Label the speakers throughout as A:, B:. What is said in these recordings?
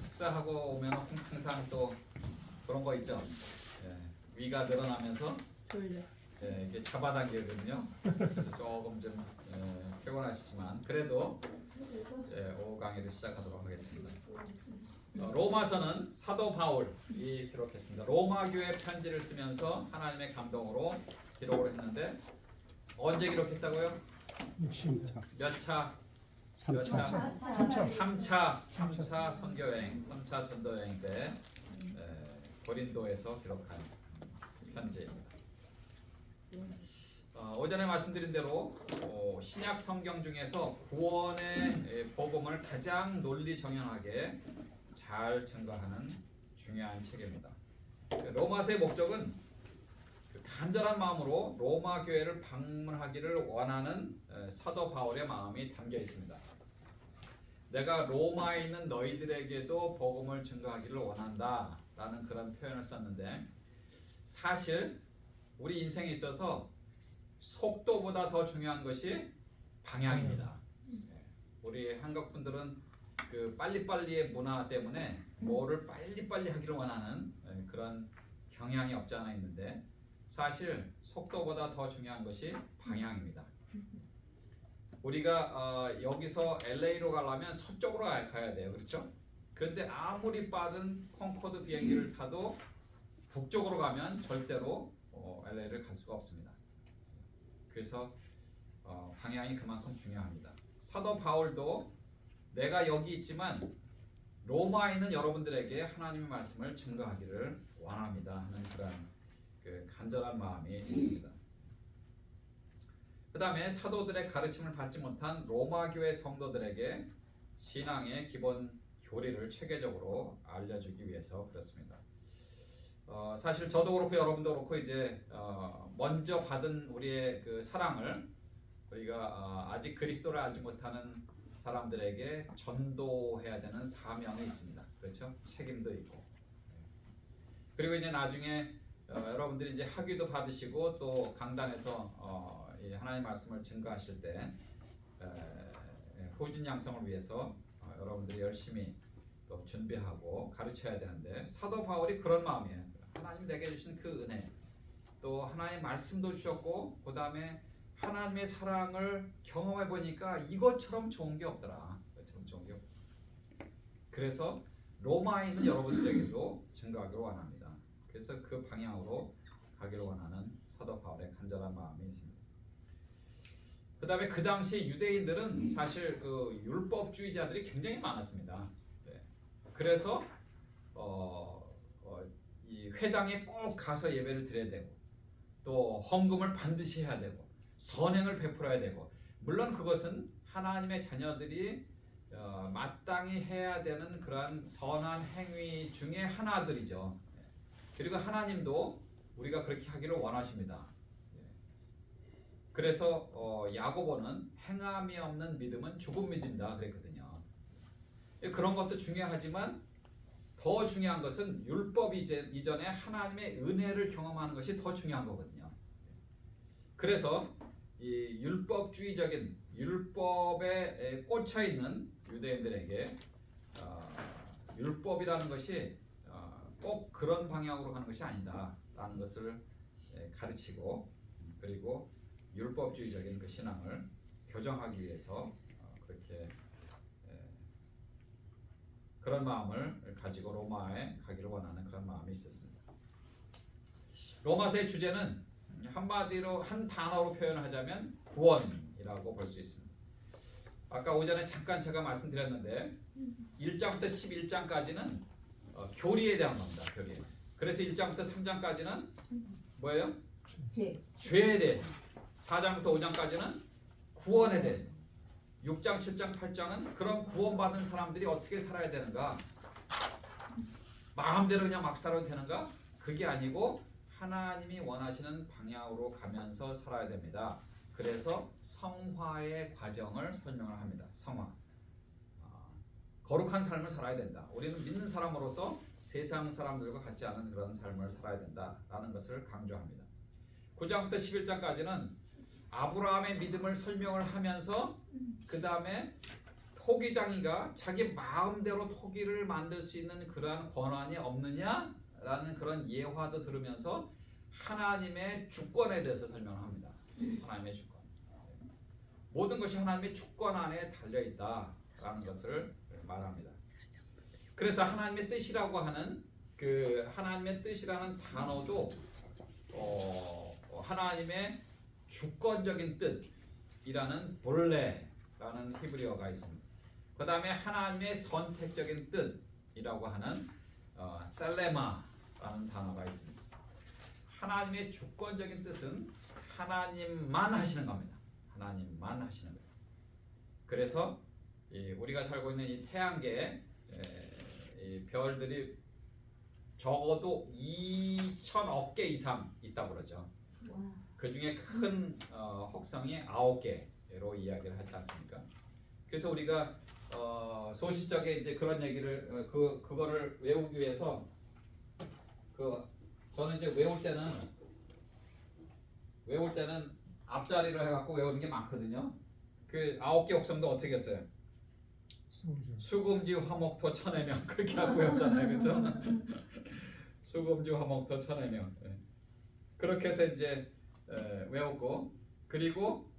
A: 식사하고 오면 항상 또 그런 거 있죠. 위가 늘어나면서
B: 졸려.
A: 이게 잡아당기거든요. 그래서 조금 좀 피곤하시지만 그래도 오후 강의를 시작하도록 하겠습니다. 로마서는 사도 바울이 기록했습니다. 로마 교회 편지를 쓰면서 하나님의 감동으로 기록을 했는데 언제 기록했다고요?
C: 60차.
A: 몇 차?
C: 3차.
A: 3차 선교여행, 3차 전도여행 때 고린도에서 기록한 편지입니다. 오전에 말씀드린 대로 신약 성경 중에서 구원의 복음을 가장 논리정연하게 잘 증거하는 중요한 책입니다. 로마서의 목적은 간절한 마음으로 로마 교회를 방문하기를 원하는 사도 바울의 마음이 담겨 있습니다. 내가 로마에 있는 너희들에게도 복음을 증거하기를 원한다 라는 그런 표현을 썼는데, 사실 우리 인생에 있어서 속도보다 더 중요한 것이 방향입니다. 우리 한국 분들은 그 빨리빨리의 문화 때문에 뭐를 빨리빨리 하기를 원하는 그런 경향이 없지 않아 있는데, 사실 속도보다 더 중요한 것이 방향입니다. 우리가 여기서 LA로 가려면 서쪽으로 가야 돼요, 그렇죠? 그런데 아무리 빠른 콩코드 비행기를 타도 북쪽으로 가면 절대로 LA를 갈 수가 없습니다. 그래서 방향이 그만큼 중요합니다. 사도 바울도 내가 여기 있지만 로마에 있는 여러분들에게 하나님의 말씀을 증거하기를 원합니다 하는 그런 그 간절한 마음이 있습니다. 그 다음에 사도들의 가르침을 받지 못한 로마 교회 성도들에게 신앙의 기본 교리를 체계적으로 알려주기 위해서 그렇습니다. 사실 저도 그렇고 여러분도 그렇고 이제 먼저 받은 우리의 그 사랑을 우리가 아직 그리스도를 알지 못하는 사람들에게 전도해야 되는 사명이 있습니다. 그렇죠? 책임도 있고. 그리고 이제 나중에 여러분들이 이제 학위도 받으시고 또 강단에서 이 하나님의 말씀을 증거하실 때 후진 양성을 위해서 여러분들이 열심히 또 준비하고 가르쳐야 되는데, 사도 바울이 그런 마음이에요. 하나님 내게 주신 그 은혜, 또 하나님의 말씀도 주셨고 그 다음에 하나님의 사랑을 경험해 보니까 이것처럼 좋은 게 없더라. 이것처럼 좋은 게 없. 그래서 로마에 있는 여러분들에게도 증거하기를 원합니다. 그래서 그 방향으로 가기를 원하는 사도 바울의 간절한 마음이 있습니다. 그 다음에 그 당시 유대인들은 사실 그 율법주의자들이 굉장히 많았습니다. 그래서 이 회당에 꼭 가서 예배를 드려야 되고, 또 헌금을 반드시 해야 되고, 선행을 베풀어야 되고, 물론 그것은 하나님의 자녀들이 마땅히 해야 되는 그러한 선한 행위 중에 하나들이죠. 그리고 하나님도 우리가 그렇게 하기를 원하십니다. 그래서 야고보는 행함이 없는 믿음은 죽은 믿음이다 그랬거든요. 그런 것도 중요하지만 더 중요한 것은 율법 이전에 하나님의 은혜를 경험하는 것이 더 중요한 거거든요. 그래서 이 율법주의적인 율법에 꽂혀 있는 유대인들에게 율법이라는 것이 꼭 그런 방향으로 가는 것이 아니다라는 것을 가르치고, 그리고 율법주의적인 그 신앙을 교정하기 위해서 그렇게 그런 마음을 가지고 로마에 가기를 원하는 그런 마음이 있었습니다. 로마서의 주제는 한마디로 한 단어로 표현하자면 구원이라고 볼 수 있습니다. 아까 오전에 잠깐 제가 말씀드렸는데 1장부터 11장까지는 교리에 대한 겁니다. 교리. 그래서 1장부터 3장까지는 뭐예요? 죄에 대해서. 4장부터 5장까지는 구원에 대해서. 6장, 7장, 8장은 그런 구원받은 사람들이 어떻게 살아야 되는가? 마음대로 그냥 막 살아도 되는가? 그게 아니고 하나님이 원하시는 방향으로 가면서 살아야 됩니다. 그래서 성화의 과정을 설명을 합니다. 성화. 거룩한 삶을 살아야 된다. 우리는 믿는 사람으로서 세상 사람들과 같지 않은 그런 삶을 살아야 된다라는 것을 강조합니다. 9장부터 11장까지는 아브라함의 믿음을 설명을 하면서 그 다음에 토기장이가 자기 마음대로 토기를 만들 수 있는 그러한 권한이 없느냐라는 그런 예화도 들으면서 하나님의 주권에 대해서 설명합니다. 하나님의 주권. 모든 것이 하나님의 주권 안에 달려 있다라는 것을 말합니다. 그래서 하나님의 뜻이라고 하는 그 하나님의 뜻이라는 단어도 하나님의 주권적인 뜻이라는 본래라는 히브리어가 있습니다. 그 다음에 하나님의 선택적인 뜻이라고 하는 셀레마라는 단어가 있습니다. 하나님의 주권적인 뜻은 하나님만 하시는 겁니다. 하나님만 하시는 거예요. 그래서 우리가 살고 있는 이 태양계에 이 별들이 적어도 2천억 개 이상 있다고 그러죠. 그 중에 큰 혹성이 9개로 이야기를 하지 않습니까? 그래서 우리가 소시적에 이제 그런 얘기를 그거를 외우기 위해서 저는 이제 외울 때는 앞자리로 해갖고 외우는 게 많거든요. 그 9개 혹성도 어떻게 했어요? 수금지 화목토 천해명 그렇게 하고 외웠잖아요, 그렇죠? 수금지 화목토 천해명 그렇게 해서 이제 외웠고 그리고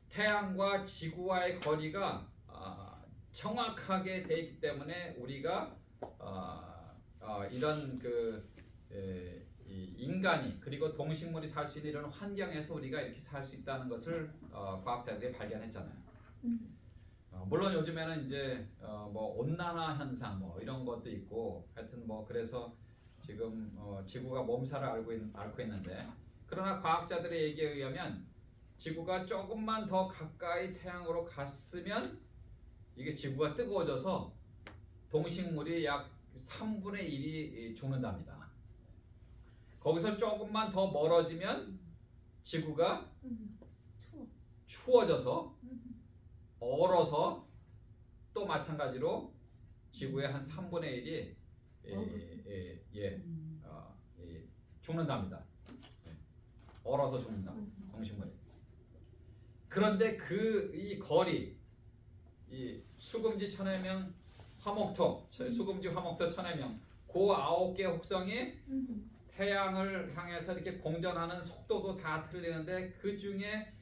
A: 태양과 지구와의 거리가 정확하게 돼 있기 때문에 우리가 이런 이 인간이 그리고 동식물이 살 수 있는 이런 환경에서 우리가 이렇게 살 수 있다는 것을 과학자들이 발견했잖아요. 물론 요즘에는 이제 뭐 온난화 현상 뭐 이런 것도 있고 하여튼 뭐 그래서 지금 지구가 몸살을 앓고 있는데 그러나 과학자들의 얘기에 의하면 지구가 조금만 더 가까이 태양으로 갔으면 이게 지구가 뜨거워져서 동식물이 약 3분의 1이 죽는답니다. 거기서 조금만 더 멀어지면 지구가 추워져서 얼어서 또 마찬가지로 지구의 한 3분의 1이 죽는답니다. 얼어서 죽는다. 동식물이. 그런데 이 거리, 이 수금지 천해명 화목토, 수금지 화목토 천해명, 그 9개 혹성이 태양을 향해서 이렇게 공전하는 속도도 다 틀리는데 그 중에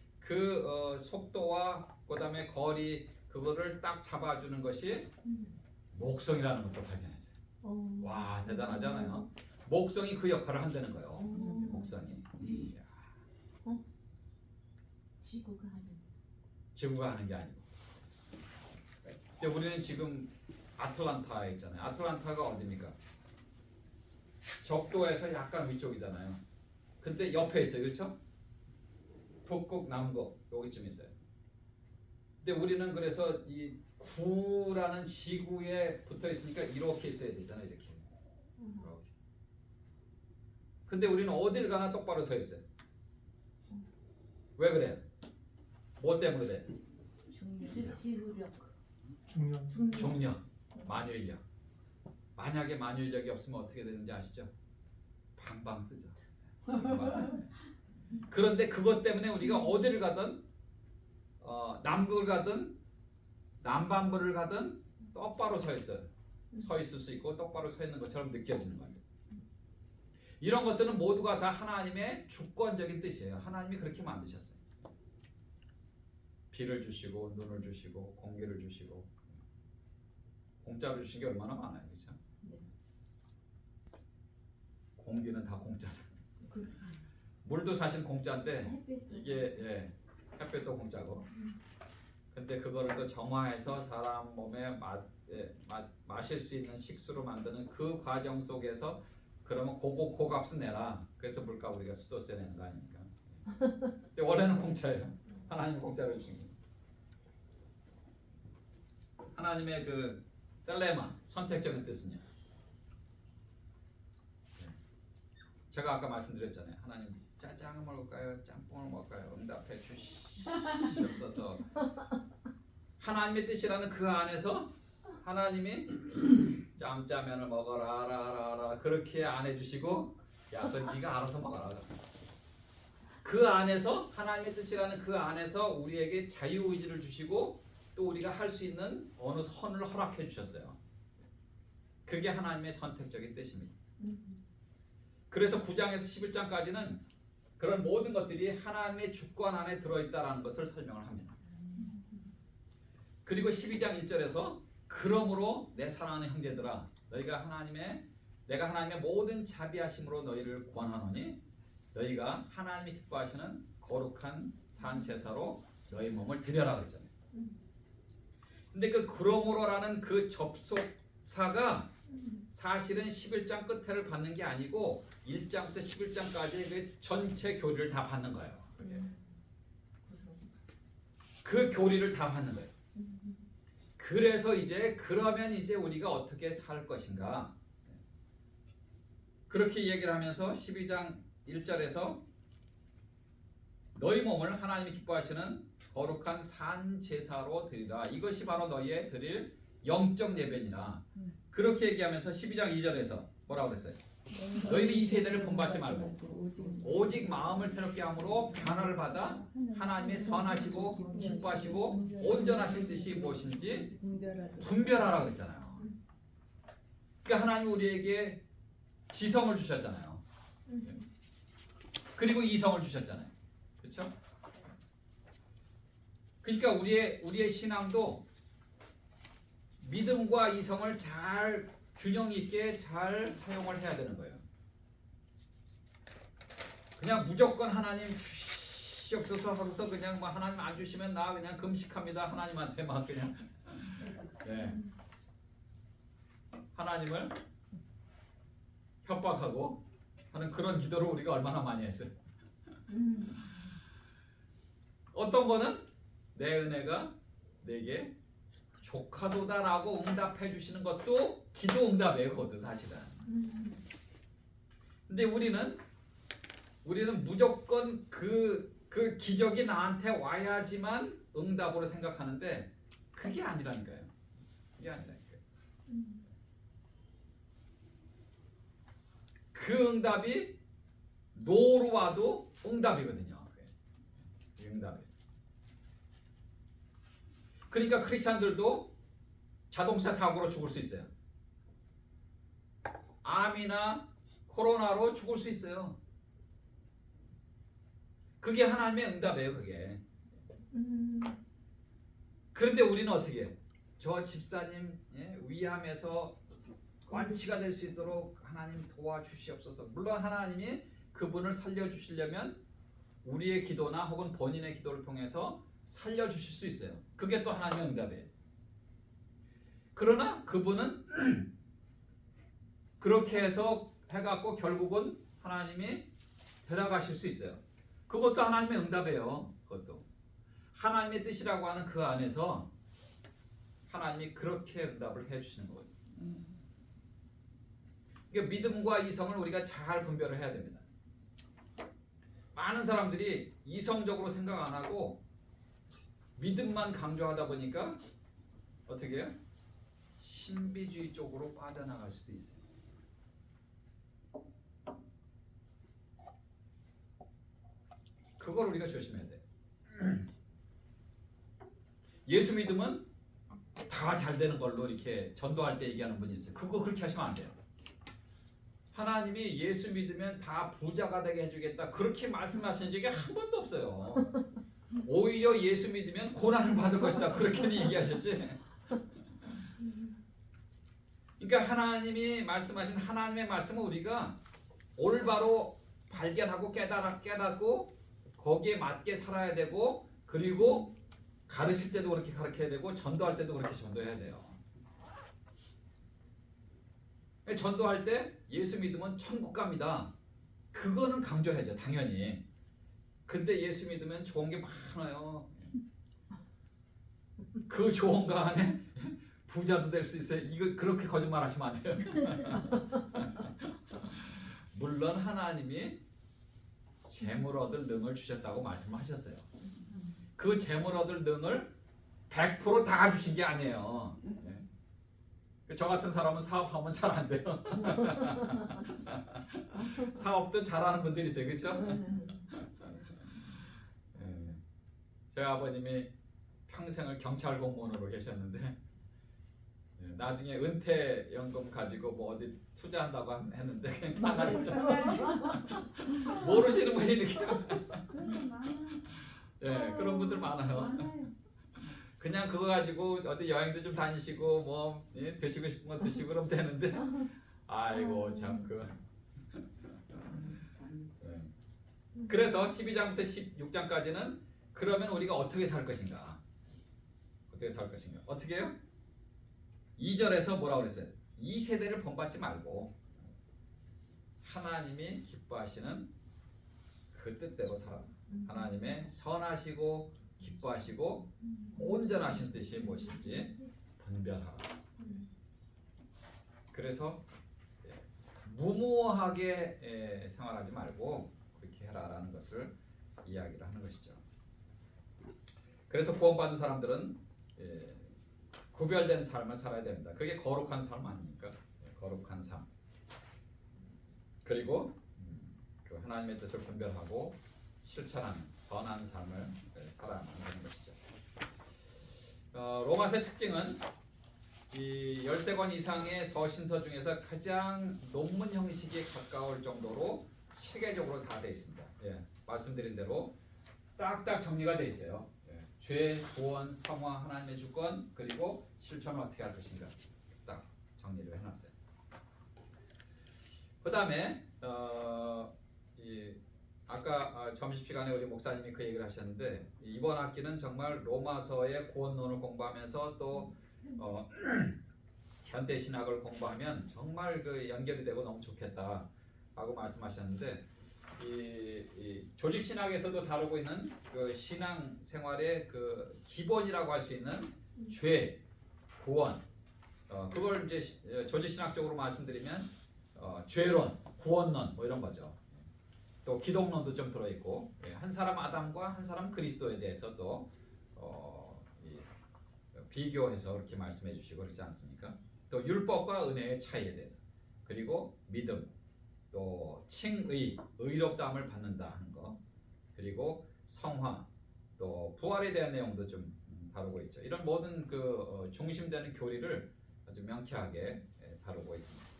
A: 속도와 그다음에 거리 그거를 딱 잡아주는 것이 목성이라는 것도 발견했어요. 와 대단하잖아요. 목성이 그 역할을 한다는 거예요. 목성이. 지구가 하는 게 아니고. 근데 우리는 지금 아틀란타에 있잖아요. 아틀란타가 어디입니까? 적도에서 약간 위쪽이잖아요. 근데 옆에 있어요, 그렇죠? 북극, 남극 여기쯤 있어요. 근데 우리는 그래서 이 구라는 지구에 붙어 있으니까 이렇게 있어야 되잖아요, 이렇게. 근데 우리는 어딜 가나 똑바로 서 있어요. 왜 그래요? 뭐 때문에 그래요? 중력, 만유인력. 만약에 만유인력이 없으면 어떻게 되는지 아시죠? 방방 뜨죠. 그런데 그것 때문에 우리가 어디를 가든 남극을 가든 남반구를 가든 똑바로 서 있어요. 서 있을 수 있고 똑바로 서 있는 것처럼 느껴지는 거예요. 이런 것들은 모두가 다 하나님의 주권적인 뜻이에요. 하나님이 그렇게 만드셨어요. 비를 주시고 눈을 주시고 공기를 주시고 공짜로 주신 게 얼마나 많아요, 그렇죠? 공기는 다 공짜죠. 물도 사실 공짜인데 이게 햇빛도 공짜고. 근데 그거를 또 정화해서 사람 몸에 마실 수 있는 식수로 만드는 그 과정 속에서 그러면 고값은 내라. 그래서 물가 우리가 수도세 내는 거 아닙니까? 근데 원래는 공짜예요. 하나님 공짜로 주신 거예요. 하나님의 그 셀레마 선택적인 뜻은요. 제가 아까 말씀드렸잖아요. 하나님 짜장을 먹을까요? 짬뽕을 먹을까요? 응답해 주시옵소서. 하나님의 뜻이라는 그 안에서 하나님이 짬짜면을 먹어라 그렇게 안 해주시고 야 너 네가 알아서 먹어라. 그 안에서 하나님의 뜻이라는 그 안에서 우리에게 자유의지를 주시고 또 우리가 할 수 있는 어느 선을 허락해 주셨어요. 그게 하나님의 선택적인 뜻입니다. 그래서 9장에서 11장까지는 그런 모든 것들이 하나님의 주권 안에 들어있다는 것을 설명을 합니다. 그리고 12장 1절에서 그러므로 내 사랑하는 형제들아 내가 하나님의 모든 자비하심으로 너희를 구원하노니 너희가 하나님이 기뻐하시는 거룩한 산 제사로 너희 몸을 드려라 그랬잖아요. 근데 그 그러므로라는 그 접속사가 사실은 11장 끝에를 받는 게 아니고 1장부터 11장까지 그 전체 교리를 다 받는 거예요. 그 교리를 다 받는 거예요. 그래서 그러면 우리가 어떻게 살 것인가? 그렇게 얘기를 하면서 12장 1절에서 너희 몸을 하나님이 기뻐하시는 거룩한 산 제사로 드리라. 이것이 바로 너희의 드릴 영적 예배니라. 그렇게 얘기하면서 12장 2절에서 뭐라고 그랬어요? 너희는 이 세대를 본받지 말고 오직 마음을 새롭게 함으로 변화를 받아 하나님의 선하시고 기뻐하시고 온전하실 뜻이 무엇인지 분별하라 그랬잖아요. 그러니까 하나님 우리에게 지성을 주셨잖아요. 그리고 이성을 주셨잖아요. 그렇죠? 그러니까 우리의 신앙도 믿음과 이성을 잘 균형 있게 잘 사용을 해야 되는 거예요. 그냥 무조건 하나님 주시옵소서 하고서 그냥 뭐 하나님 안 주시면 나 그냥 금식합니다. 하나님한테 막 그냥 하나님을 협박하고 하는 그런 기도를 우리가 얼마나 많이 했어요. 어떤 거는 내 은혜가 내게 족하도다라고 응답해 주시는 것도 기도 응답이거든 사실은. 근데 우리는 무조건 그 기적이 나한테 와야지만 응답으로 생각하는데 그게 아니라니까요. 그게 아니라니까요. 그 응답이 노로 와도 응답이거든요. 응답이. 그러니까 크리스찬들도 자동차 사고로 죽을 수 있어요. 암이나 코로나로 죽을 수 있어요. 그게 하나님의 응답이에요. 그게. 그런데 우리는 어떻게 해요? 저 집사님 위암에서 완치가 될 수 있도록 하나님 도와주시옵소서. 물론 하나님이 그분을 살려주시려면 우리의 기도나 혹은 본인의 기도를 통해서 살려주실 수 있어요. 그게 또 하나님의 응답이에요. 그러나 그분은 그렇게 해서 해갖고 결국은 하나님이 데려가실 수 있어요. 그것도 하나님의 응답이에요. 그것도 하나님의 뜻이라고 하는 그 안에서 하나님이 그렇게 응답을 해주시는 거거든요. 그러니까 믿음과 이성을 우리가 잘 분별을 해야 됩니다. 많은 사람들이 이성적으로 생각 안 하고 믿음만 강조하다 보니까 어떻게 해요? 신비주의 쪽으로 빠져나갈 수도 있어요. 그걸 우리가 조심해야 돼. 예수 믿으면 다 잘 되는 걸로 이렇게 전도할 때 얘기하는 분이 있어요. 그거 그렇게 하시면 안 돼요. 하나님이 예수 믿으면 다 부자가 되게 해주겠다 그렇게 말씀하신 적이 한 번도 없어요. 오히려 예수 믿으면 고난을 받을 것이다 그렇게 얘기하셨지. 그러니까 하나님이 말씀하신 하나님의 말씀은 우리가 올바로 발견하고 깨닫고 거기에 맞게 살아야 되고 그리고 가르칠 때도 그렇게 가르쳐야 되고 전도할 때도 그렇게 전도해야 돼요. 전도할 때 예수 믿으면 천국 갑니다. 그거는 강조해야죠. 당연히. 근데 예수 믿으면 좋은 게 많아요. 그 좋은 거 안에 부자도 될 수 있어요. 이거 그렇게 거짓말 하시면 안 돼요. 물론 하나님이 재물 얻을 능을 주셨다고 말씀하셨어요. 그 재물 얻을 능을 100% 다 주신 게 아니에요. 저 같은 사람은 사업하면 잘 안 돼요. 사업도 잘하는 분들이 있어요. 그렇죠? 저희 아버님이 평생을 경찰 공무원으로 계셨는데 나중에 은퇴연금 가지고 뭐 어디 투자한다고 했는데 그냥 다 나갔죠. 모르시는 분이 이렇게 예, 그런 분들 많아요. 그냥 그거 가지고 어디 여행도 좀 다니시고 뭐 드시고 싶은 거 드시고 그러면 되는데 아이고 참그 그래서 12장부터 16장까지는 그러면 우리가 어떻게 살 것인가? 어떻게 살 것인가? 어떻게 해요? 2절에서 뭐라고 그랬어요? 이 세대를 본받지 말고 하나님이 기뻐하시는 그 뜻대로 살아. 하나님의 선하시고 기뻐하시고 온전하신 뜻이 무엇인지 분별하라. 그래서 무모하게 생활하지 말고 그렇게 해라라는 것을 이야기를 하는 것이죠. 그래서 구원받은 사람들은 구별된 삶을 살아야 됩니다. 그게 거룩한 삶 아닙니까? 거룩한 삶. 그리고 그 하나님의 뜻을 분별하고 실천하는 선한 삶을 살아가는 것이죠. 로마서의 특징은 이 13권 이상의 서신서 중에서 가장 논문 형식에 가까울 정도로 체계적으로 다 되어 있습니다. 말씀드린 대로 딱딱 정리가 되어 있어요. 죄, 구원, 성화, 하나님의 주권, 그리고 실천을 어떻게 할 것인가 딱 정리를 해놨어요. 그 다음에 아까 점심시간에 우리 목사님이 그 얘기를 하셨는데 이번 학기는 정말 로마서의 구원론을 공부하면서 또 현대신학을 공부하면 정말 그 연결이 되고 너무 좋겠다 하고 말씀하셨는데 이 조직신학에서도 다루고 있는 그 신앙생활의 그 기본이라고 할 수 있는 죄, 구원 그걸 이제 조직신학적으로 말씀드리면 죄론, 구원론 뭐 이런 거죠. 또 기독론도 좀 들어있고 한 사람 아담과 한 사람 그리스도에 대해서 또 비교해서 이렇게 말씀해 주시고 그렇지 않습니까? 또 율법과 은혜의 차이에 대해서 그리고 믿음 또 칭의, 의롭다함을 받는다 하는 거 그리고 성화 또 부활에 대한 내용도 좀 다루고 있죠. 이런 모든 그 중심되는 교리를 아주 명쾌하게 다루고 있습니다.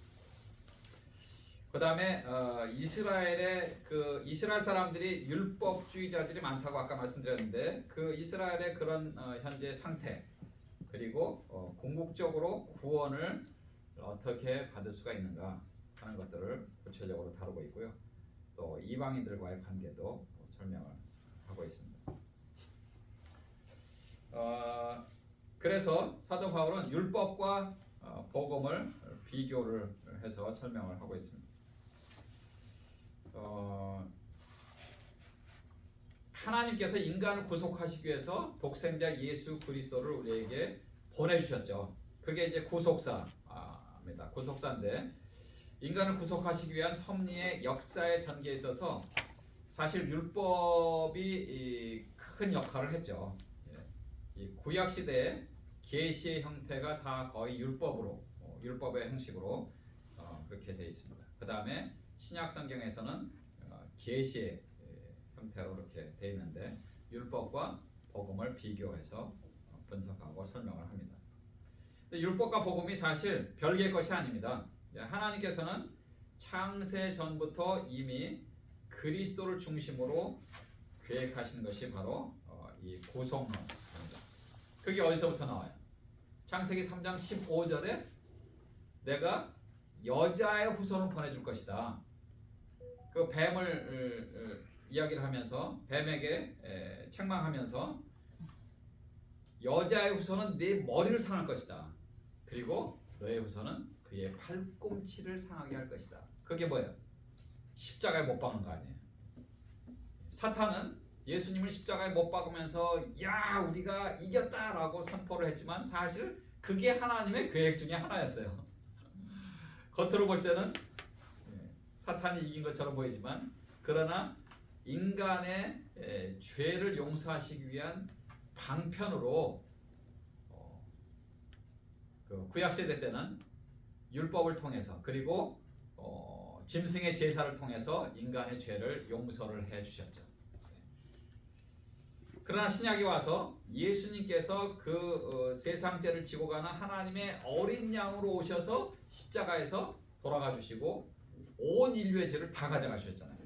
A: 그다음에 이스라엘의 그 이스라엘 사람들이 율법주의자들이 많다고 아까 말씀드렸는데 그 이스라엘의 그런 현재 상태 그리고 궁극적으로 구원을 어떻게 받을 수가 있는가 하는 것들을 구체적으로 다루고 있고요. 또 이방인들과의 관계도 설명을 하고 있습니다. 그래서 사도 바울은 율법과 복음을 비교를 해서 설명을 하고 있습니다. 하나님께서 인간을 구속하시기 위해서 독생자 예수 그리스도를 우리에게 보내주셨죠. 그게 이제 구속사입니다. 구속사인데 인간을 구속하시기 위한 섭리의 역사의 전개에 있어서 사실 율법이 큰 역할을 했죠. 이 구약 시대에 계시의 형태가 다 거의 율법의 형식으로 그렇게 되어 있습니다. 그 다음에 신약 성경에서는 계시의 형태로 이렇게 되어 있는데 율법과 복음을 비교해서 분석하고 설명을 합니다. 근데 율법과 복음이 사실 별개의 것이 아닙니다. 하나님께서는 창세 전부터 이미 그리스도를 중심으로 계획하신 것이 바로 이 구속론입니다. 그게 어디서부터 나와요? 창세기 3장 15절에 내가 여자의 후손을 보내줄 것이다. 그 뱀을 이야기를 하면서 뱀에게 책망하면서 여자의 후손은 네 머리를 상할 것이다. 그리고 너의 후손은 그의 팔꿈치를 상하게 할 것이다. 그게 뭐예요? 십자가에 못 박는 거 아니에요. 사탄은 예수님을 십자가에 못 박으면서 야 우리가 이겼다라고 선포를 했지만 사실 그게 하나님의 계획 중에 하나였어요. 겉으로 볼 때는 사탄이 이긴 것처럼 보이지만 그러나 인간의 죄를 용서하시기 위한 방편으로 그 구약시대 때는 율법을 통해서 그리고 짐승의 제사를 통해서 인간의 죄를 용서를 해주셨죠. 그러나 신약이 와서 예수님께서 그 세상죄를 지고 가는 하나님의 어린 양으로 오셔서 십자가에서 돌아가 주시고 온 인류의 죄를 다 가져가셨잖아요.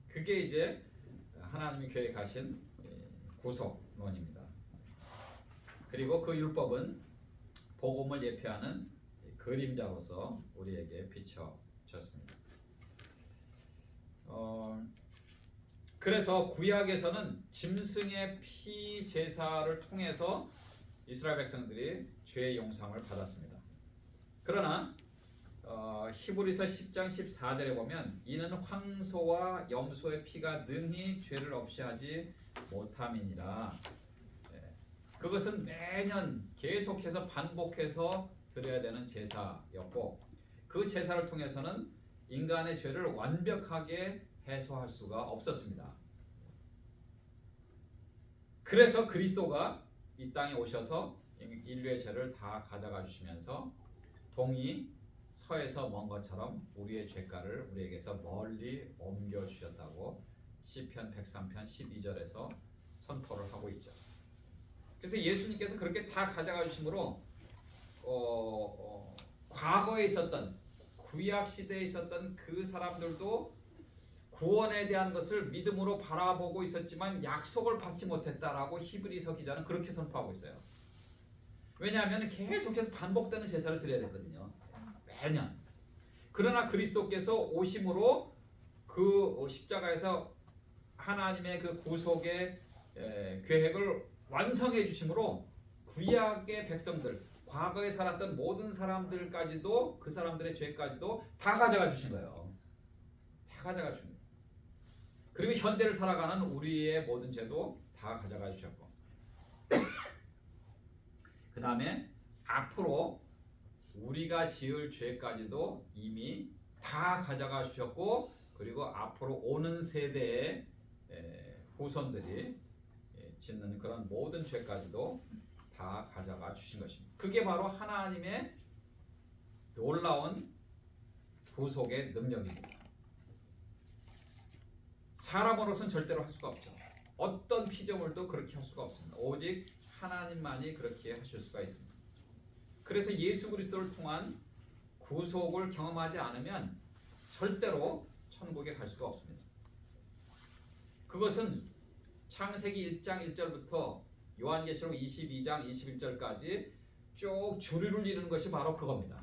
A: 그게 이제 하나님이 계획하신 구속론입니다. 그리고 그 율법은 복음을 예표하는 그림자로서 우리에게 비춰졌습니다. 그래서 구약에서는 짐승의 피 제사를 통해서 이스라엘 백성들이 죄의 용서를 받았습니다. 그러나 히브리서 10장 14절에 보면 이는 황소와 염소의 피가 능히 죄를 없이 하지 못함이니라. 그것은 매년 계속해서 반복해서 드려야 되는 제사였고 그 제사를 통해서는 인간의 죄를 완벽하게 해소할 수가 없었습니다. 그래서 그리스도가 이 땅에 오셔서 인류의 죄를 다 가져가 주시면서 동이 서에서 먼 것처럼 우리의 죄가를 우리에게서 멀리 옮겨 주셨다고 시편 103편 12절에서 선포를 하고 있죠. 그래서 예수님께서 그렇게 다 가져가 주심으로 과거에 있었던 구약 시대에 있었던 그 사람들도 구원에 대한 것을 믿음으로 바라보고 있었지만 약속을 받지 못했다라고 히브리서 기자는 그렇게 선포하고 있어요. 왜냐하면 계속해서 반복되는 제사를 드려야 됐거든요. 매년. 그러나 그리스도께서 오심으로 그 십자가에서 하나님의 그 구속의 계획을 완성해 주심으로 구약의 백성들, 과거에 살았던 모든 사람들까지도 그 사람들의 죄까지도 다 가져가 주신 거예요. 다 가져가 주신 거예요. 그리고 현대를 살아가는 우리의 모든 죄도 다 가져가 주셨고 그 다음에 앞으로 우리가 지을 죄까지도 이미 다 가져가 주셨고 그리고 앞으로 오는 세대의 후손들이 짓는 그런 모든 죄까지도 다 가져가 주신 것입니다. 그게 바로 하나님의 놀라운 구속의 능력입니다. 사람으로서는 절대로 할 수가 없죠. 어떤 피조물도 그렇게 할 수가 없습니다. 오직 하나님만이 그렇게 하실 수가 있습니다. 그래서 예수 그리스도를 통한 구속을 경험하지 않으면 절대로 천국에 갈 수가 없습니다. 그것은 창세기 1장 1절부터 요한계시록 22장 21절까지 쭉 주류를 이루는 것이 바로 그겁니다.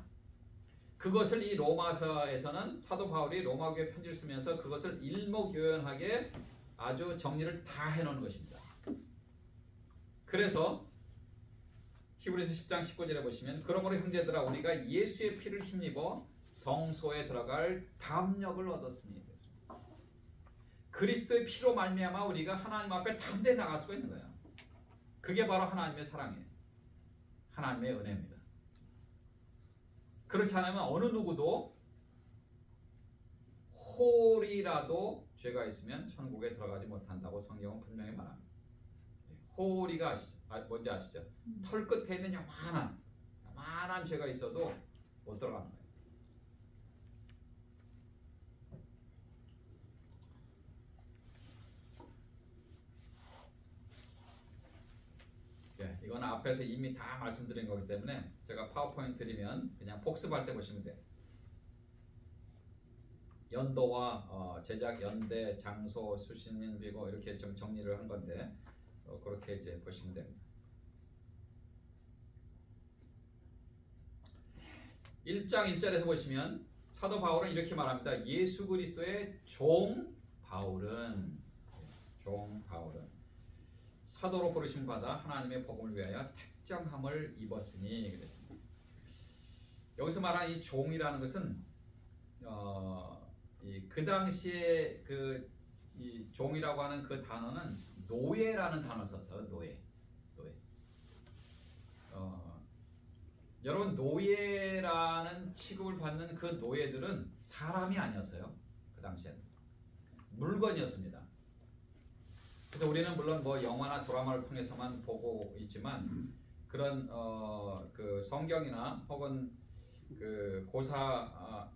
A: 그것을 이 로마서에서는 사도 바울이 로마교회 편지를 쓰면서 그것을 일목요연하게 아주 정리를 다 해놓은 것입니다. 그래서 히브리서 10장 19절에 보시면 그러므로 형제들아 우리가 예수의 피를 힘입어 성소에 들어갈 담력을 얻었으니 그리스도의 피로 말미암아 우리가 하나님 앞에 담대히 나갈 수가 있는 거예요. 그게 바로 하나님의 사랑이에요. 하나님의 은혜입니다. 그렇지 않으면 어느 누구도 홀이라도 죄가 있으면 천국에 들어가지 못한다고 성경은 분명히 말합니다. 홀이가 뭔지 아시죠? 털 끝에 있는 요만한 죄가 있어도 못 들어가는 거예요. 이건 앞에서 이미 다 말씀드린 거기 때문에 제가 파워포인트 드리면 그냥 복습할 때 보시면 돼요. 연도와 제작 연대, 장소, 수신인, 비고 이렇게 좀 정리를 한 건데 그렇게 이제 보시면 됩니다. 1장 1절에서 보시면 사도 바울은 이렇게 말합니다. 예수 그리스도의 종 바울은 사도로 부르심 받아 하나님의 복음을 위하여 택정함을 입었으니 그랬습니다. 여기서 말하는 이 종이라는 것은 그 당시에 이 종이라고 하는 그 단어는 노예라는 단어를 썼어요. 노예. 여러분 노예라는 취급을 받는 그 노예들은 사람이 아니었어요. 그 당시에는 물건이었습니다. 그래서 우리는 물론 뭐 영화나 드라마를 통해서만 보고 있지만 그런 그 성경이나 혹은 그 고사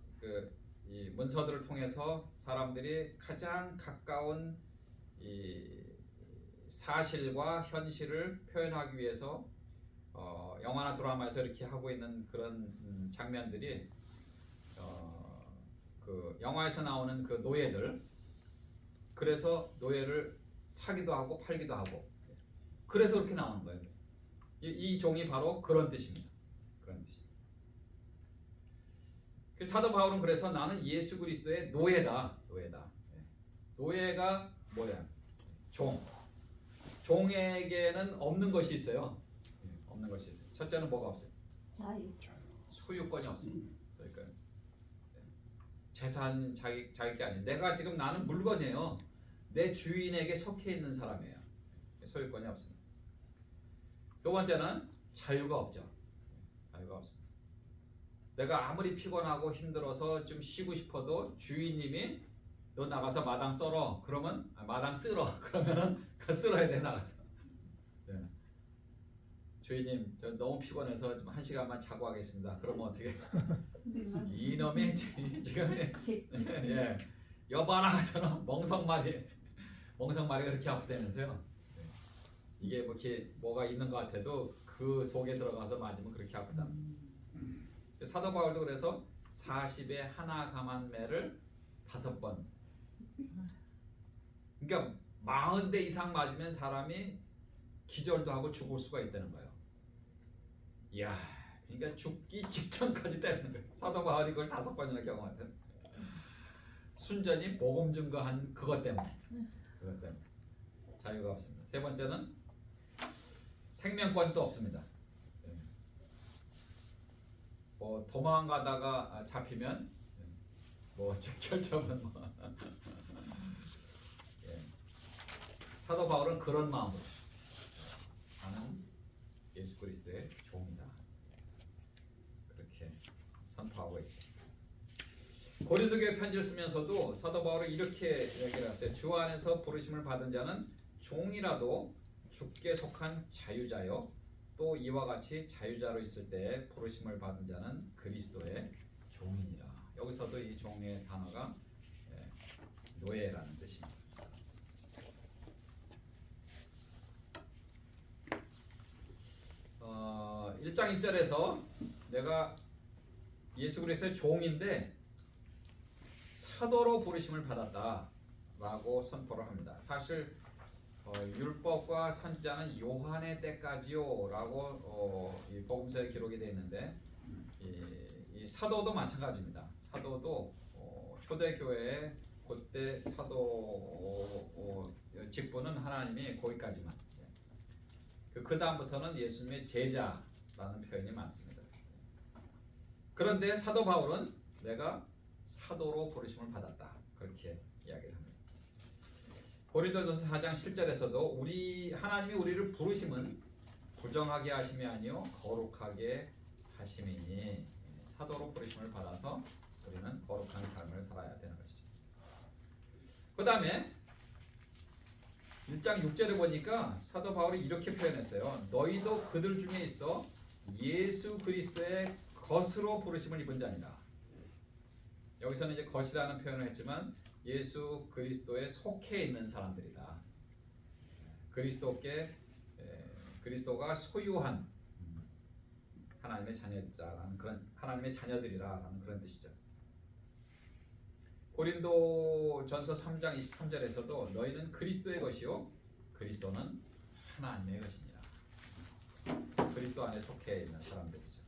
A: 이 문서들을 통해서 사람들이 가장 가까운 이 사실과 현실을 표현하기 위해서 영화나 드라마에서 이렇게 하고 있는 그런 장면들이 그 영화에서 나오는 그 노예들, 그래서 노예를 사기도 하고 팔기도 하고, 그래서 그렇게 나오는 거예요. 이 종이 바로 그런 뜻입니다. 그런 뜻입니다. 사도 바울은 그래서 나는 예수 그리스도의 노예다. 노예가 뭐야? 종에게는 없는 것이 있어요. 없는 것이 있어요. 첫째는 뭐가 없어요?
B: 자유.
A: 소유권이 없습니다. 그러니까 재산 자기 게 아니에요. 내가 지금 나는 물건이에요. 내 주인에게 속해 있는 사람이에요. 소유권이 없습니다. 두 번째는 자유가 없죠. 자유가 없습니다. 내가 아무리 피곤하고 힘들어서 좀 쉬고 싶어도 주인님이 너 나가서 마당 썰어. 그러면 마당 쓸어. 그러면은 그 쓸어야 돼 나가서. 네. 주인님 저 너무 피곤해서 좀 1시간만 자고 하겠습니다. 그러면 어떻게? 이놈의 지금 예 여봐라 저는 멍석말이가 그렇게 아프다면서요. 네. 이게 뭐 이렇게 뭐가 있는 것 같아도 그 속에 들어가서 맞으면 그렇게 아프다. 사도 바울도 그래서 40에 하나 감한 매를 5번. 그러니까 40대 이상 맞으면 사람이 기절도 하고 죽을 수가 있다는 거예요. 이야, 그러니까 죽기 직전까지 때리는 거예요. 사도 바울이 그걸 5번이나 경험했던. 순전히 복음 증거한 그것 때문에. 자유가 없습니다. 세 번째는 생명권도 없습니다. 뭐 도망가다가 잡히면 뭐 결정은 뭐 사도 바울은 그런 마음으로 나는 예수 그리스도의 종이다 그렇게 선포하고 있죠. 고린도 교회 편지를 쓰면서도 사도 바울은 이렇게 얘기를 했어요. 주 안에서 부르심을 받은 자는 종이라도 주께 속한 자유자요 또 이와 같이 자유자로 있을 때 부르심을 받은 자는 그리스도의 종이니라. 여기서도 이 종의 단어가 노예라는 뜻입니다. 1장 1절에서 내가 예수 그리스도의 종인데 사도로 부르심을 받았다라고 선포를 합니다. 사실 율법과 선지자는 요한의 때까지요라고 이 복음서에 기록이 되어 있는데 이 사도도 마찬가지입니다. 사도도 초대교회의 그때 사도 직분은 하나님이 거기까지만. 그 다음부터는 예수님의 제자라는 표현이 많습니다. 그런데 사도 바울은 내가 사도로 부르심을 받았다 그렇게 이야기를 합니다. 고린도전서 4장 7절에서도 하나님이 우리를 부르심은 부정하게 하심이 아니요 거룩하게 하심이니 사도로 부르심을 받아서 우리는 거룩한 삶을 살아야 되는 것이죠. 그 다음에 1장 6절에 보니까 사도 바울이 이렇게 표현했어요. 너희도 그들 중에 있어 예수 그리스도의 것으로 부르심을 입은 자니라. 여기서는 이제 것이라는 표현을 했지만 예수 그리스도에 속해 있는 사람들이다. 그리스도가 소유한 하나님의 자녀들이라는 하나님의 자녀들이라는 그런 뜻이죠. 고린도전서 3장 23절에서도 너희는 그리스도의 것이요 그리스도는 하나님의 것이니라. 그리스도 안에 속해 있는 사람들이죠.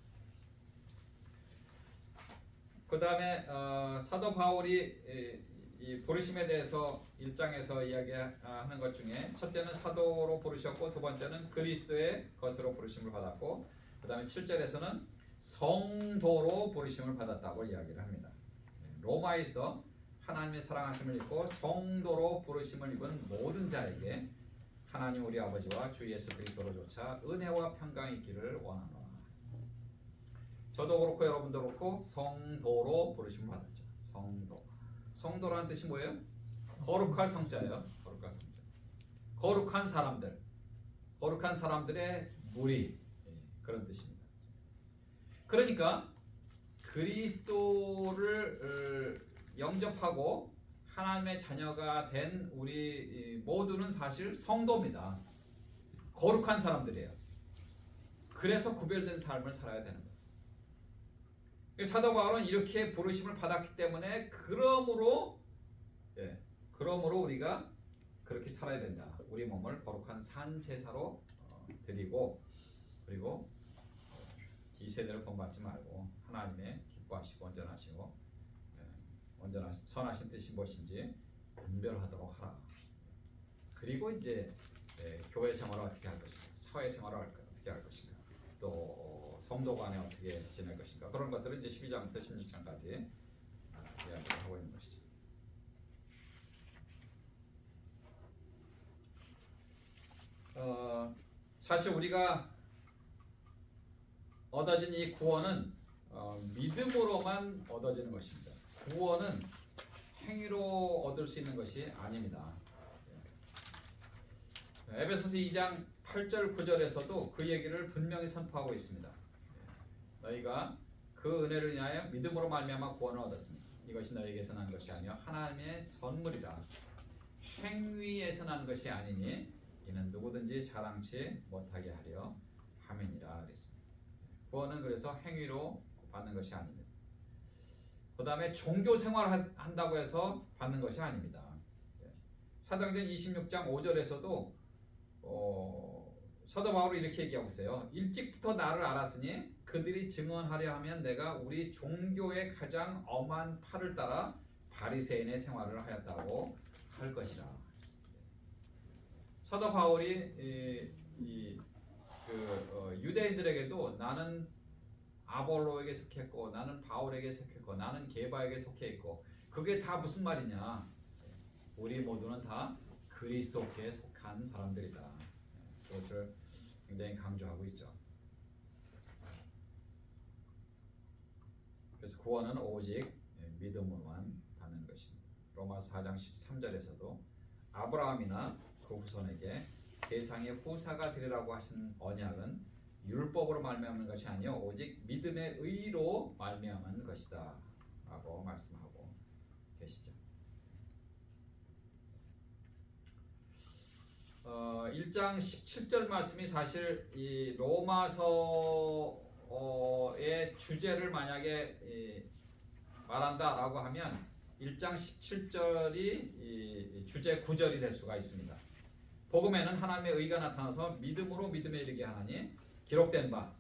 A: 그 다음에 사도 바울이 이 부르심에 대해서 1장에서 이야기하는 것 중에 첫째는 사도로 부르셨고 두 번째는 그리스도의 것으로 부르심을 받았고 그 다음에 7절에서는 성도로 부르심을 받았다고 이야기를 합니다. 로마에서 하나님의 사랑하심을 입고 성도로 부르심을 입은 모든 자에게 하나님 우리 아버지와 주 예수 그리스도로조차 은혜와 평강이 있기를 원하노라. 저도 그렇고 여러분도 그렇고 성도로 부르심을 받았죠. 성도라는 뜻이 뭐예요? 거룩할 성자예요. 거룩할 성자. 거룩한 사람들. 거룩한 사람들의 무리. 그런 뜻입니다. 그러니까 그리스도를 영접하고 하나님의 자녀가 된 우리 모두는 사실 성도입니다. 거룩한 사람들이에요. 그래서 구별된 삶을 살아야 되는 거예요. 사도 바울은 이렇게 부르심을 받았기 때문에 그러므로 우리가 그렇게 살아야 된다. 우리 몸을 거룩한 산 제사로 드리고, 그리고 이 세대를 본받지 말고 하나님의 기뻐하시고 온전하시고 선하신 뜻이 무엇인지 분별하도록 하라. 그리고 이제 교회 생활을 어떻게 할 것인가, 사회 생활을 어떻게 할 것인가, 또 성도 간에 어떻게 지낼 것인가, 그런 것들을 이제 12장부터 16장까지 이야기를 하고 있는 것이죠. 사실 우리가 얻어진 이 구원은 믿음으로만 얻어지는 것입니다. 구원은 행위로 얻을 수 있는 것이 아닙니다. 에베소서 2장 8절 9절에서도 그 얘기를 분명히 선포하고 있습니다. 너희가 그 은혜를 인하여 믿음으로 말미암아 구원을 얻었으니 이것이 너희에게서 난 것이 아니요 하나님의 선물이라. 행위에서 난 것이 아니니 이는 누구든지 자랑치 못하게 하려 함이니라 그랬습니다. 구원은 그래서 행위로 받는 것이 아닙니다. 그 다음에 종교 생활을 한다고 해서 받는 것이 아닙니다. 사도행전 26장 5절에서도 사도 바울이 이렇게 얘기하고 있어요. 일찍부터 나를 알았으니 그들이 증언하려 하면 내가 우리 종교의 가장 엄한 팔을 따라 바리새인의 생활을 하였다고 할 것이라. 사도 바울이 유대인들에게도 나는 아볼로에게 속했고 나는 바울에게 속했고 나는 게바에게 속해 있고, 그게 다 무슨 말이냐? 우리 모두는 다 그리스도께 속한 사람들이다. 그것을 굉장히 강조하고 있죠. 그래서 구원은 오직 믿음으로만 받는 것입니다. 로마서 4장 13절에서도 아브라함이나 그 후손에게 세상의 후사가 되리라고 하신 언약은 율법으로 말미암는 것이 아니요 오직 믿음의 의로 말미암은 것이다 라고 말씀하고 계시죠. 1장 17절 말씀이 사실 이 로마서의 주제를 만약에 말한다라고 하면 1장 17절이 주제 9절이 될 수가 있습니다. 복음에는 하나님의 의가 나타나서 믿음으로 믿음에 이르게 하나니 기록된 바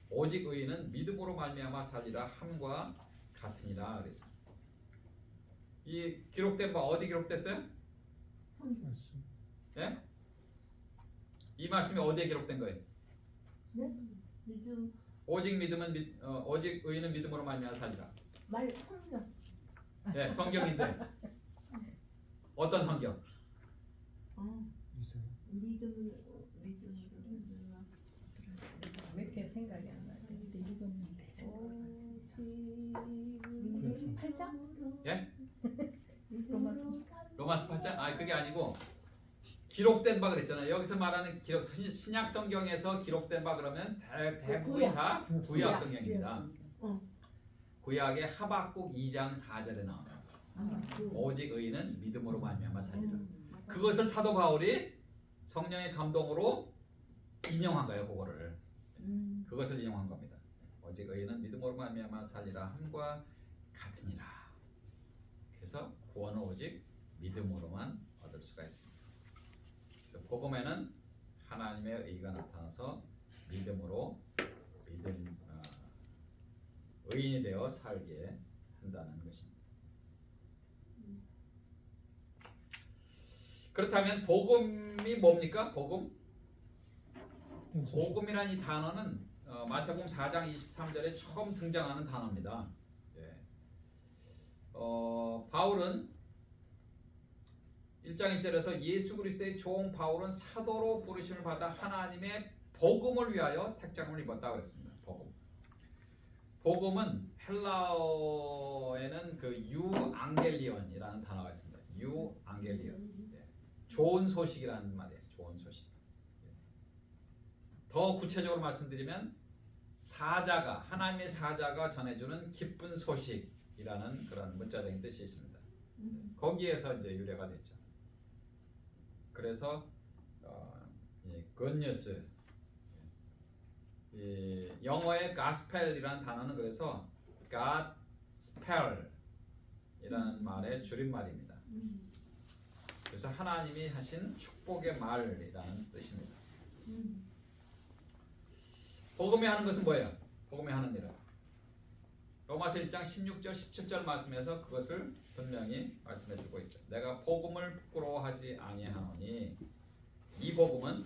A: 오직 의인은 믿음으로 말미암아 살리라 함과 같으니라 그래서 이 기록된 바 어디 기록됐어요?
C: 말씀.
A: 네? 이 말씀이 어디에 기록된 거예요?
B: 네? 믿음
A: 오직 믿음은 오직 의인은 믿음으로 말미암아 살리라.
B: 말 성경.
A: 네, 성경인데 어떤 성경?
C: 이세.
B: 믿음으로
D: 몇 개 생각이 안 나는데 읽었는데
C: 그래서.
B: 8장?
A: 예?
D: 로마서.
A: 로마서 8장? 그게 아니고 기록된 바 그랬잖아요. 여기서 말하는 신약 성경에서 기록된 바 그러면 대부분이 다 구약 성경입니다. 구약의 하박국 2장 4절에 나옵니다. 오직 의인은 믿음으로 말미암아 살리라. 그것을 사도 바울이 성령의 감동으로 인용한 거예요. 그것을 인용한 겁니다. 오직 의인은 믿음으로 말미암아 살리라 함과 같으니라. 그래서 구원은 오직 믿음으로만 얻을 수가 있습니다. 그래서 복음에는 하나님의 의가 나타나서 믿음으로 의인이 되어 살게 한다는 것입니다. 그렇다면 복음이 뭡니까? 복음이라는 이 단어는 마태복음 4장 23절에 처음 등장하는 단어입니다. 바울은 1장 1절에서 예수 그리스도의 종 바울은 사도로 부르심을 받아 하나님의 복음을 위하여 택장을 입었다고 그랬습니다. 복음은 헬라어에는 그 유앙겔리온이라는 단어가 있습니다. 유앙겔리온. 좋은 소식이라는 말이에요. 좋은 소식. 더 구체적으로 말씀드리면 하나님의 사자가 전해주는 기쁜 소식이라는 그런 문자적인 뜻이 있습니다. 거기에서 이제 유래가 됐죠. 그래서 이 굿뉴스, 이 영어의 gospel이라는 단어는 그래서 God spell이라는 말의 줄임말입니다. 그래서 하나님이 하신 축복의 말이라는 뜻입니다. 복음이 하는 것은 뭐예요? 복음이 하는 일은 로마서 1장 16절 17절 말씀에서 그것을 분명히 말씀해 주고 있죠. 내가 복음을 부끄러워하지 아니하노니 이 복음은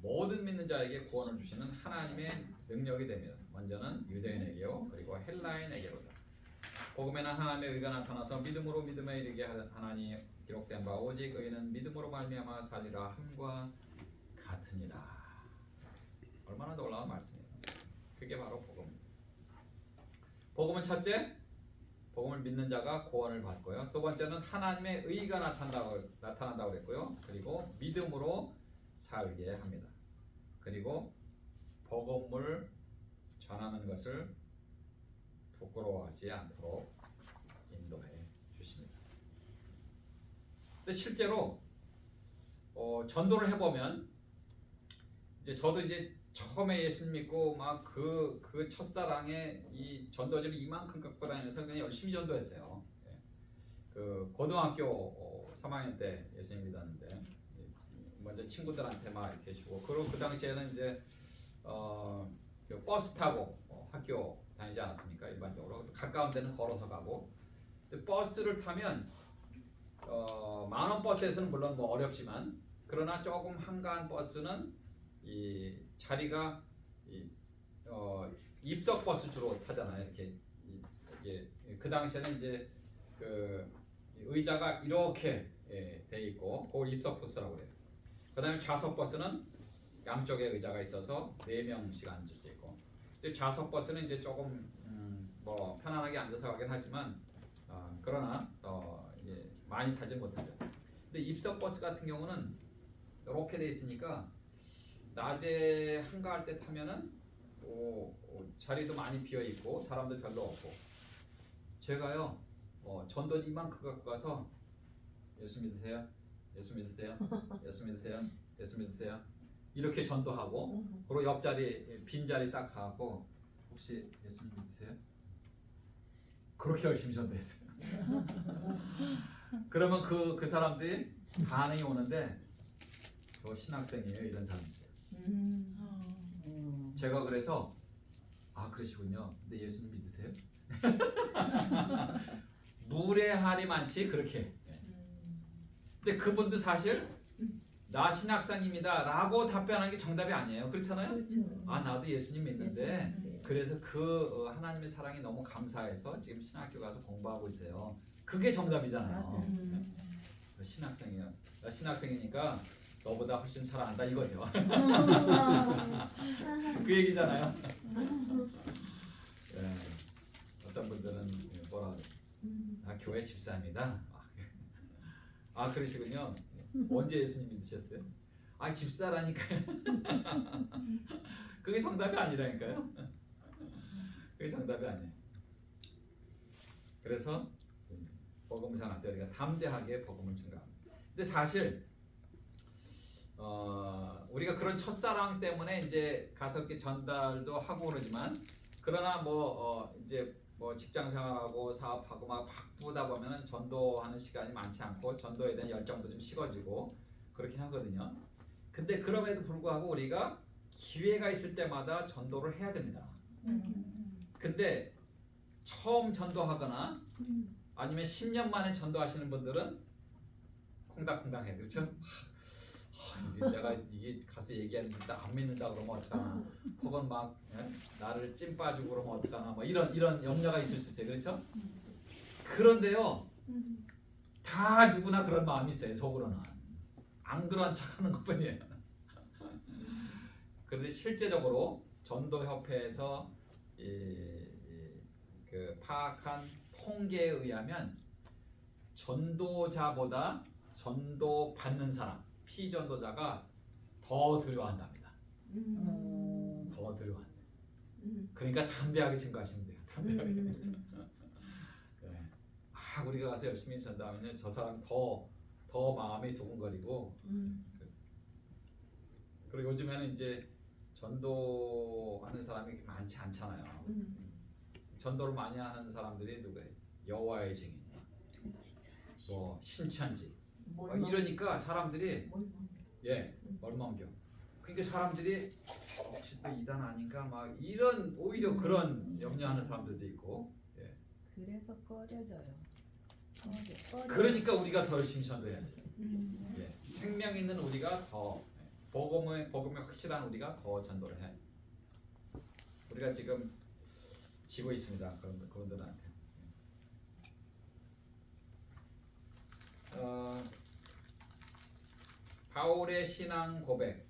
A: 모든 믿는 자에게 구원을 주시는 하나님의 능력이 됩니다. 먼저는 유대인에게요, 그리고 헬라인에게로다. 복음에는 하나님의 의가 나타나서 믿음으로 믿음에 이르게 하나니 기록된 바 오직 의인은 믿음으로 말미암아 살리라 함과 같으니라. 얼마나 놀라운 말씀이에요. 그게 바로 복음입니다. 복음은 첫째, 복음을 믿는 자가 구원을 받고요. 두 번째는 하나님의 의가 나타난다고 그랬고요. 그리고 믿음으로 살게 합니다. 그리고 복음을 전하는 것을 부끄러워하지 않도록 인도해 주십니다. 근데 실제로 전도를 해보면 이제 저도 이제 처음에 예수 믿고 막 그 첫사랑에 이 전도지를 이만큼 갖고 다니면서 그냥 열심히 전도했어요. 예. 그 고등학교 3학년 때 예수님 믿었는데 먼저 친구들한테 막 이렇게 주고 그리고 그 당시에는 이제 그 버스 타고 학교 다니지 않았습니까? 일반적으로 가까운 데는 걸어서 가고. 근데 버스를 타면 만원 버스에서는 물론 뭐 어렵지만 그러나 조금 한가한 버스는 이 자리가 입석 버스 주로 타잖아요. 이게 그 당시에는 이제 그 의자가 이렇게 돼 있고 그걸 입석 버스라고 그래요. 그다음에 좌석 버스는 양쪽에 의자가 있어서 4명씩 앉을 수 있고. 좌석 버스는 이제 조금 뭐 편안하게 앉아서 가긴 하지만 그러나 이제 많이 타지 못하죠. 근데 입석 버스 같은 경우는 이렇게 돼 있으니까 낮에 한가할 때 타면은 자리도 많이 비어 있고 사람도 별로 없고. 제가요 전도지 이만큼 갖고 가서 예수 믿으세요, 예수 믿으세요, 예수 믿으세요, 예수 믿으세요 이렇게 전도하고 그리고 옆자리 빈 자리 딱 가고 혹시 예수님 믿으세요? 그렇게 열심히 전도했어요. 그러면 그 사람들이 반응이 오는데 저 신학생이에요 이런 사람이 있어요. 제가 그래서 그러시군요. 근데 예수님 믿으세요? 무례할이 많지 그렇게. 근데 그분도 사실 나 신학생입니다 라고 답변하는 게 정답이 아니에요. 그렇잖아요?
D: 그렇죠.
A: 나도 예수님 믿는데
D: 예수님.
A: 그래서 그 하나님의 사랑이 너무 감사해서 지금 신학교 가서 공부하고 있어요. 그게 정답이잖아요.
D: 맞아.
A: 신학생이요. 나 신학생이니까 너보다 훨씬 잘 안다 이거죠. 그 얘기잖아요. 네. 어떤 분들은 뭐라 그래요? 교회 집사입니다. 그러시군요. 언제 예수님 믿으셨어요? 집사라니까요. 그게 정답이 아니라니까요. 그게 정답이 아니에요. 그래서 복음 전할 때 우리가 담대하게 복음을 증가합니다. 근데 사실 우리가 그런 첫사랑 때문에 이제 가서 이렇게 전달도 하고 그러지만 그러나 이제 직장 생활하고 사업하고 막 바쁘다 보면은 전도하는 시간이 많지 않고 전도에 대한 열정도 좀 식어지고 그렇긴 하거든요. 근데 그럼에도 불구하고 우리가 기회가 있을 때마다 전도를 해야 됩니다. 근데 처음 전도하거나 아니면 10년 만에 전도하시는 분들은 콩닥콩닥해. 그렇죠? 내가 이게 가서 얘기하는데 안 믿는다 그러면 어떡하나, 혹은 막 나를 찜 빠지고 그러면 어떡하나, 뭐 이런 염려가 있을 수 있어요. 그렇죠? 그런데요, 다 누구나 그런 마음이 있어요. 속으로는 안 그런 척하는 것뿐이에요. 그런데 실제적으로 전도협회에서 그 파악한 통계에 의하면 전도자보다 전도 받는 사람, 피전도자가 더 두려워한답니다. 더 두려워한대. 그러니까 담대하게 증거하시면 돼요. 담대하게. 네. 막 우리가 가서 열심히 전도하면 저 사람 더 마음이 두근거리고. 그리고 요즘에는 이제 전도하는 사람이 많지 않잖아요. 전도를 많이 하는 사람들이 누구예요? 여호와의 증인, 뭐 신천지, 이러니까 사람들이 멀멍겨. 그러니까 사람들이 혹시 또 이단 아닌가 막 이런 오히려 그런 염려하는 사람들도 있고.
D: 그래서 꺼려져요. 꺼려.
A: 그러니까 우리가 더 열심히 전도해야지. 생명 있는 우리가 더 복음의 확실한 우리가 더 전도를 해. 우리가 지금 지고 있습니다. 그분들한테. 바울의 신앙 고백,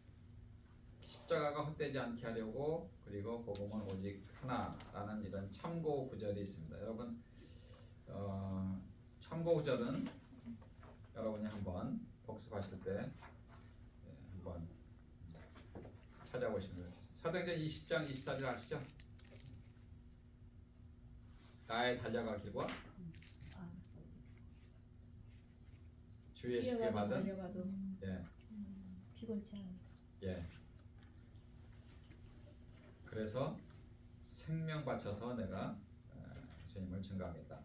A: 십자가가 헛되지 않게 하려고, 그리고 복음은 오직 하나라는 이런 참고 구절이 있습니다. 여러분, 참고 구절은 여러분이 한번 복습하실 때 한번 찾아보시면 됩니다. 사도행전 20장 24절 아시죠? 나의 달려가기와 주의 쉽게
D: 뛰어가도
A: 받은
D: 달려가도
A: 예.
D: 피곤치 않아.
A: 예. 그래서 생명 바쳐서 내가 주님을 증거하겠다.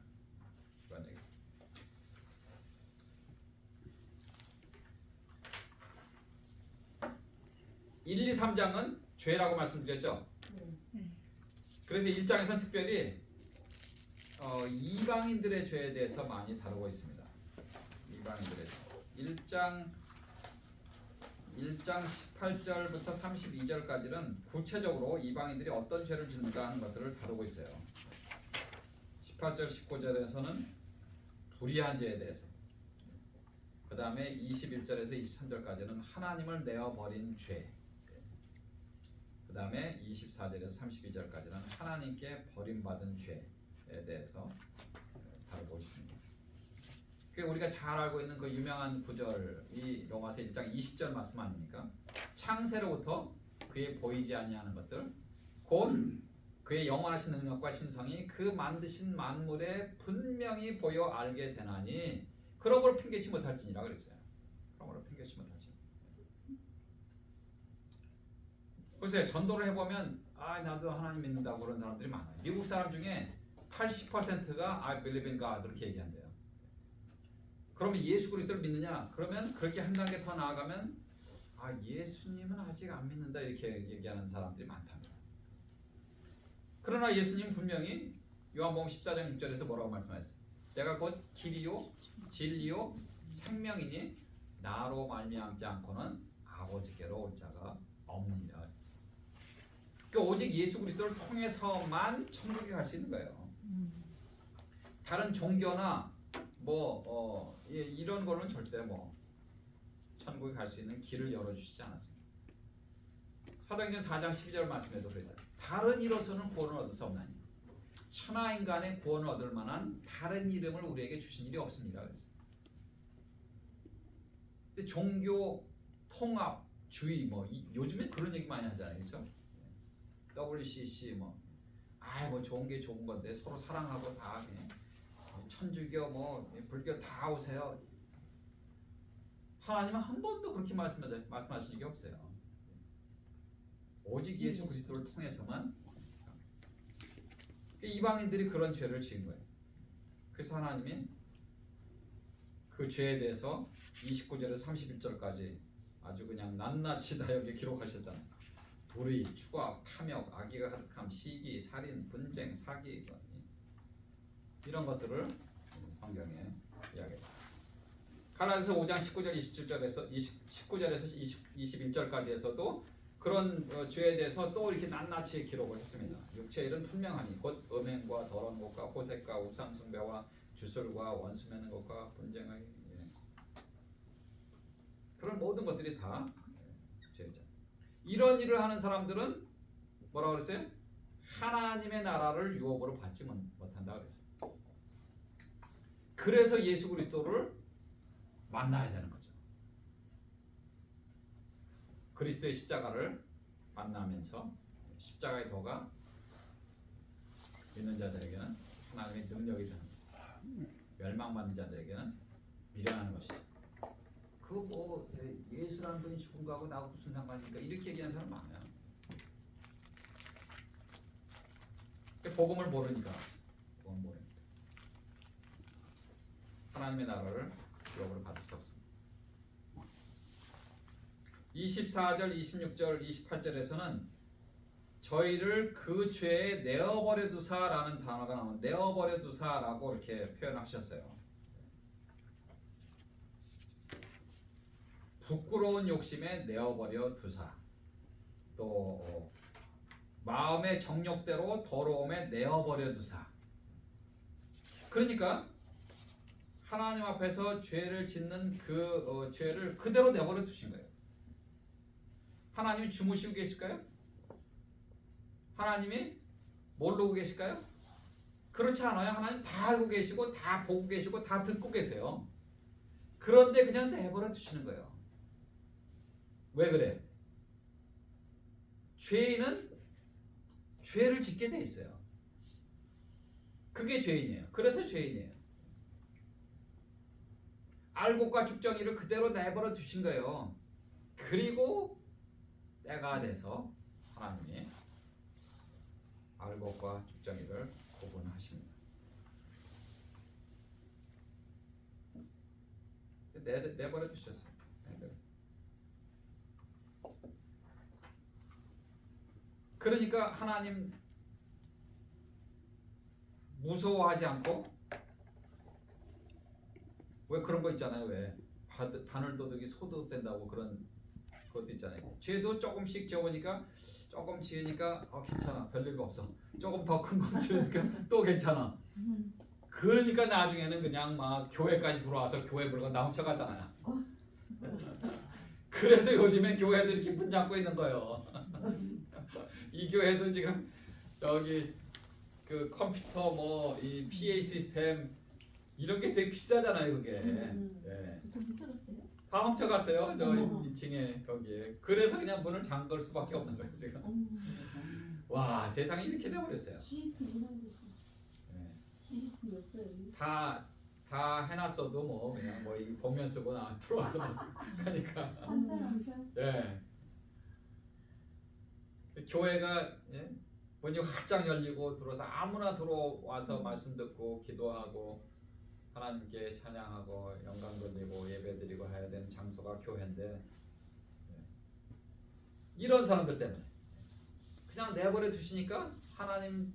A: 그런 얘기죠. (1, 2, 3장은) 죄라고 말씀드렸죠. 그래서 1장에서는 특별히 이방인들의 죄에 대해서 많이 다루고 있습니다. 이방인들의 죄. 1장 18절부터 32절까지는 구체적으로 이방인들이 어떤 죄를 짓는가 하는 것들을 다루고 있어요. 18절 19절에서는 불의한 죄에 대해서, 그 다음에 21절에서 23절까지는 하나님을 내어버린 죄, 그 다음에 24절에서 32절까지는 하나님께 버림받은 죄에 대해서 다루고 있습니다. 우리가 잘 알고 있는 그 유명한 구절이 로마서 1장 20절 말씀 아닙니까? 창세로부터 그의 보이지 아니하는 것들, 곧 그의 영원하신 능력과 신성이 그 만드신 만물에 분명히 보여 알게 되나니 그러므로 핑계치 못할지니라 그랬어요. 그러므로 핑계치 못할지니. 글쎄요, 전도를 해보면 나도 하나님 믿는다고 그런 사람들이 많아요. 미국 사람 중에 80%가 I believe in God 그렇게 얘기한대요. 그러면 예수 그리스도를 믿느냐? 그러면 그렇게 한 단계 더 나아가면 예수님은 아직 안 믿는다 이렇게 얘기하는 사람들이 많답니다. 그러나 예수님 분명히 요한복음 14장 6절에서 뭐라고 말씀하셨어요? 내가 곧 길이요 진리요 생명이니 나로 말미암지 않고는 아버지께로 올 자가 없느니라. 그러니까 오직 예수 그리스도를 통해서만 천국에 갈 수 있는 거예요. 다른 종교나 이런 거는 절대 천국에 갈 수 있는 길을 열어주시지 않았습니다. 사도행전 4장 12절 말씀에도 그랬죠. 다른 이로서는 구원을 얻을 수 없나니 천하 인간의 구원을 얻을 만한 다른 이름을 우리에게 주신 일이 없습니다. 그랬어요. 근데 종교 통합주의 요즘에 그런 얘기 많이 하잖아요, 그렇죠? WCC 좋은 게 좋은 건데 서로 사랑하고 다 그냥 천주교 불교 다 오세요. 하나님은 한 번도 그렇게 말씀하신 적이 없어요. 오직 예수 그리스도를 통해서만. 이방인들이 그런 죄를 지은 거예요. 그래서 하나님이 그 죄에 대해서 29절에서 31절까지 아주 그냥 낱낱이 다 여기 기록하셨잖아요. 불의, 추악, 탐욕, 악의가 가득함, 시기, 살인, 분쟁, 사기 이런 것들을 성경에 이야기합니다. 갈라디아서 5장 19절에서 21절까지에서도 그런 죄에 대해서 또 이렇게 낱낱이 기록을 했습니다. 육체의 일은 분명하니 곧 음행과 더러운 것과 호색과 우상 숭배와 주술과 원수 맺는 것과 분쟁의 그런 모든 것들이 다 죄죠. 이런 일을 하는 사람들은 뭐라고 그랬어요? 하나님의 나라를 유업으로 받지 못한다 그랬어요. 그래서 예수 그리스도를 만나야 되는 거죠. 그리스도의 십자가를 만나면서 십자가의 도가 믿는 자들에게는 하나님의 능력이 되는 거죠. 멸망받는 자들에게는 미련한 것이죠. 그뭐 예수라는 분이 죽은 거하고 나하고 무슨 상관입니까? 이렇게 얘기하는 사람 많아요. 복음을 모르니까. 복음 모릅니다. 하나님의 나라를 기업으로 받을 수 없습니다. 24절, 26절, 28절에서는 저희를 그 죄에 내어버려 두사라는 단어가 나오는 내어버려 두사라고 이렇게 표현하셨어요. 부끄러운 욕심에 내어버려 두사. 또 마음의 정욕대로 더러움에 내어버려 두사. 그러니까 하나님 앞에서 죄를 짓는 그 죄를 그대로 내버려 두신 거예요. 하나님이 주무시고 계실까요? 하나님이 모르고 계실까요? 그렇지 않아요. 하나님 다 알고 계시고 다 보고 계시고 다 듣고 계세요. 그런데 그냥 내버려 두시는 거예요. 왜 그래? 죄인은 죄를 짓게 돼 있어요. 그게 죄인이에요. 그래서 죄인이에요. 알곡과 죽정이를 그대로 내버려 두신 거예요. 그리고 때가 돼서 하나님이 알곡과 죽정이를 구분하십니다. 내버려 두셨어요. 그러니까 하나님 무서워하지 않고 왜 그런 거 있잖아요. 왜 바늘도둑이 소도둑된다고 그런 것도 있잖아요. 죄도 조금씩 지어보니까 조금 지으니까 괜찮아, 별일도 없어. 조금 더 큰 거 지으니까 또 괜찮아. 그러니까 나중에는 그냥 막 교회까지 들어와서 교회 물건 나 훔쳐가잖아요. 그래서 요즘엔 교회들이 기쁜 잡고 있는 거예요. 이 교회도 지금 여기 그 컴퓨터 뭐 이 PA 시스템 이런 게 되게 비싸잖아요, 그게. 예. 다 훔쳐갔어요, 저 2층에 거기에. 그래서 그냥 문을 잠글 수밖에 없는 거예요, 지금. 와, 세상이 이렇게 돼버렸어요. 예. 다 해놨어도 뭐 그냥 뭐 이 복면 쓰고 나 들어와서 막 하니까. 예. 교회가 문이 활짝 열리고 들어서 아무나 들어와서 말씀 듣고 기도하고 하나님께 찬양하고 영광 돌리고 예배드리고 해야 되는 장소가 교회인데 이런 사람들 때문에 그냥 내버려 두시니까 하나님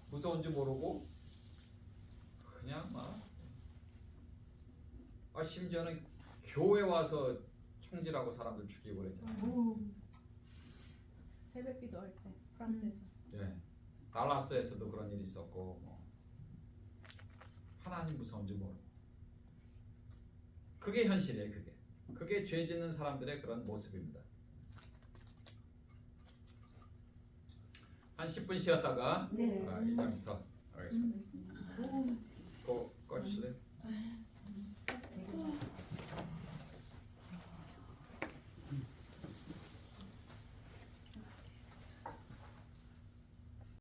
A: 무서운지 모르고 그냥 막 심지어는 교회 와서 총질하고 사람들 죽이고 그랬잖아요.
D: 새벽 기도할 때 프랑스에서.
A: 예, 달라스에서도 그런 일이 있었고 뭐. 하나님 무서운지 모르고 그게 현실이에요. 그게 죄 짓는 사람들의 그런 모습입니다. 한 10분 쉬었다가 1장부터 하겠습니다. 꺼주실래요?